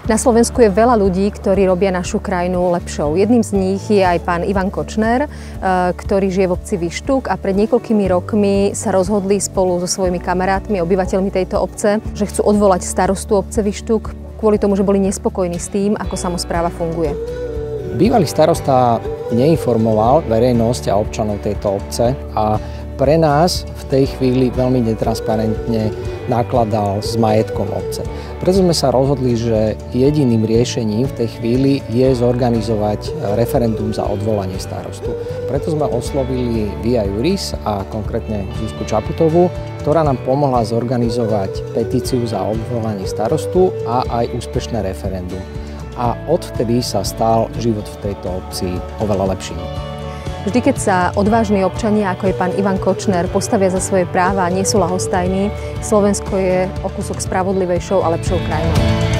Na Slovensku je veľa ľudí, ktorí robia našu krajinu lepšou. Jedným z nich je aj pán Ivan Kočner, ktorý žije v obci Vyštuk a pred niekoľkými rokmi sa rozhodli spolu so svojimi kamarátmi, obyvateľmi tejto obce, že chcú odvolať starostu obce Vyštuk kvôli tomu, že boli nespokojní s tým, ako samospráva funguje. Bývalý starosta neinformoval verejnosť a občanov tejto obce a pre nás v tej chvíli veľmi netransparentne nakladal s majetkom obce. Preto sme sa rozhodli, že jediným riešením v tej chvíli je zorganizovať referendum za odvolanie starostu. Preto sme oslovili Via Juris a konkrétne Zuzku Čaputovú, ktorá nám pomohla zorganizovať petíciu za odvolanie starostu a aj úspešné referendum. A odvtedy sa stal život v tejto obci oveľa lepším. Vždy, keď sa odvážni občania, ako je pán Ivan Kočner, postavia za svoje práva a nie sú ľahostajní, Slovensko je o kúsok spravodlivejšou a lepšou krajinou.